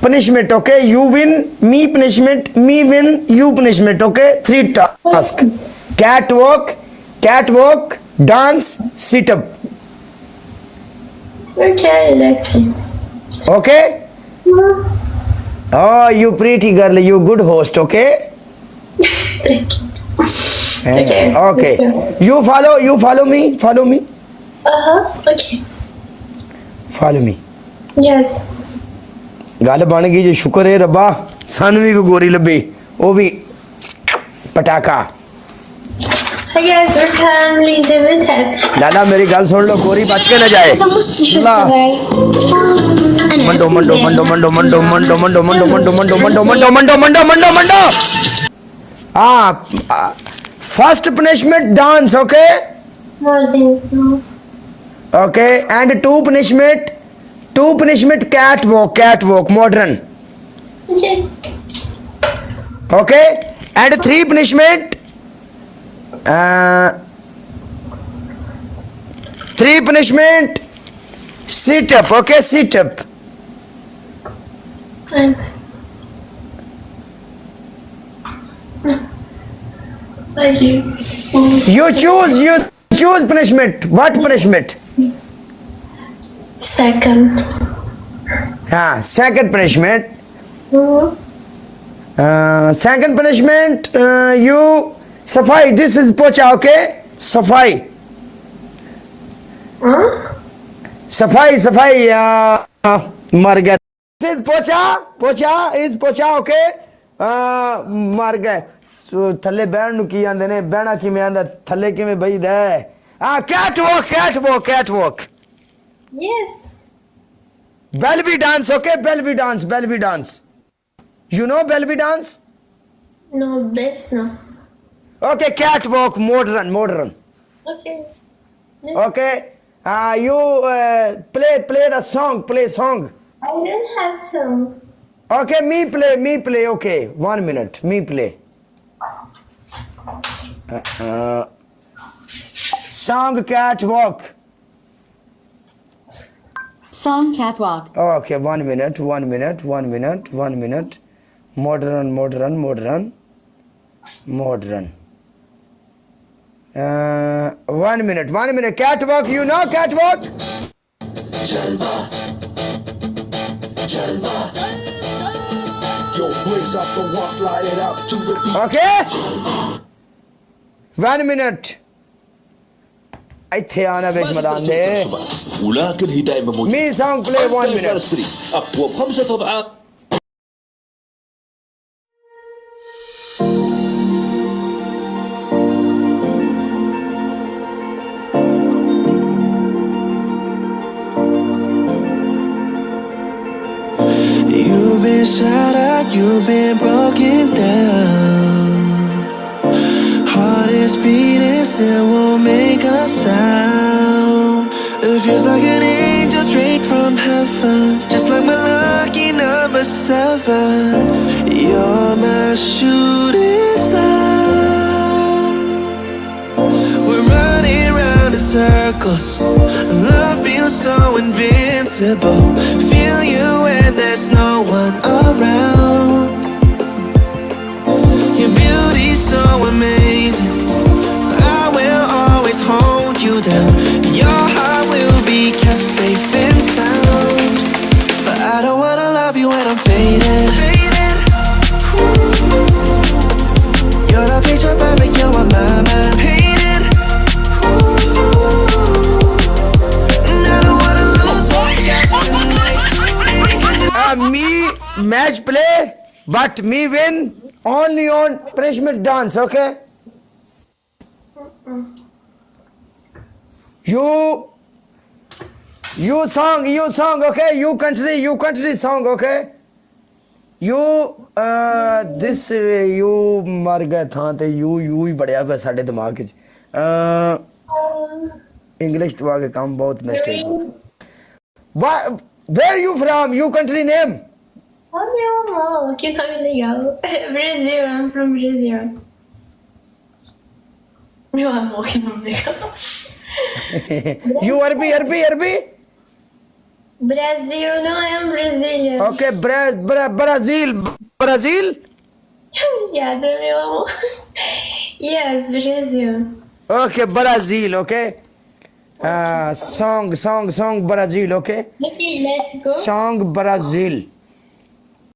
punishment, okay? You win, me punishment, me win, you punishment, okay? 3 task. Catwalk, dance, sit up. Okay, let's see. Okay? Oh, you pretty girl, you good host, okay? Thank you. Okay. Okay. let's go. You follow me. Okay. Follow me. Yes. ਗੱਲ ਬਣ ਗਈ ਜੀ, ਸ਼ੁਕਰ ਹੈ ਰੱਬਾ, ਸਾਨੂੰ ਵੀ ਕੋਈ ਗੋਰੀ ਲੱਭੀ, ਉਹ ਵੀ ਪਟਾਕਾ। Hi guys, we're come. Please do the tap. ਲਾਲਾ ਮੇਰੀ ਗੱਲ ਸੁਣ ਲਓ, ਗੋਰੀ ਬਚ ਕੇ ਨਾ ਜਾਏ। ਲਾ ਮੰਡੋ ਮੰਡੋ ਮੰਡੋ ਮੰਡੋ ਮੰਡੋ ਮੰਡੋ ਮੰਡੋ ਮੰਡੋ ਮੰਡੋ ਮੰਡੋ ਮੰਡੋ ਮੰਡੋ ਮੰਡੋ ਮੰਡੋ ਮੰਡੋ ਮੰਡੋ। ਹਾਂ, first punishment dance, okay okay, and two punishment catwalk modern, Okay. okay, and 3 punishment 3 punishment sit up, okay, sit up. You choose punishment. What punishment? Second. Second punishment. Second punishment, you safai. This is pocha, okay? Safai. Safai. Mar gaya. This is pocha, okay? ਮਰ ਗਏ। ਥੱਲੇ ਬਹਿਣ ਨੂੰ ਕੀ ਆਂਦੇ ਨੇ, ਬਹਿਣਾ ਕਿਵੇਂ ਆਂਦਾ, ਥੱਲੇ ਕਿਵੇਂ ਬਈਦਾ ਹੈ? catwalk. Yes. Belly dance, okay? Belly dance. You know belly dance? No, that's no. Okay, catwalk, modern. Okay. Okay. You play the song. Play song. I don't have some. Okay, me play. Okay, 1 minute. Me play. Song catwalk. Song catwalk. Okay, 1 minute. Modern. 1 minute. Catwalk, you know catwalk? Jalva. Yo, blaze up the walk, light it up to the beat. Okay? 1 minute. ਇੱਥੇ ਆਣਾ ਵਿੱਚ ਮੈਦਾਨ ਦੇ. ولكن هي دائما موجودة. Me song play 1 minute. أقوى ب5 طبعات. You've been shattered, you've been broken down. Heart is beating, still won't make a sound. It feels like an angel straight from heaven, just like my lucky number 7. You're my shooting star. We're running round in circles. Love feels so invincible. Feel you when there's no one around. Your beauty's so amazing. I will always hold you down. Your heart will be kept safe and sound. But I don't wanna love you when I'm faded. You're the picture perfect, you're on my mind. Painted. And I don't wanna lose what we got tonight. Me match play, but me win only on punishment dance, okay? You song, okay? You country song, okay? You ਮਰ ਗਏ ਥਾਂ ਤੇ you ਹੀ ਬੜਿਆ ਪਿਆ ਸਾਡੇ ਦਿਮਾਗ 'ਚ। English ਤੋਂ ਆ ਕੇ ਕੰਮ ਬਹੁਤ mistake. Where you from? You country name? Oh, meu amor, que nome legal. Brazil, I'm from Brazil. Meu amor, que nome legal. You Arabi? Brazil, não é um Brazilian. Okay, Brazil. Brazil? Obrigada, meu amor. Yes, Brazil. Okay, Brazil, okay? Song, Brazil, okay? Okay, let's go. Song, Brazil.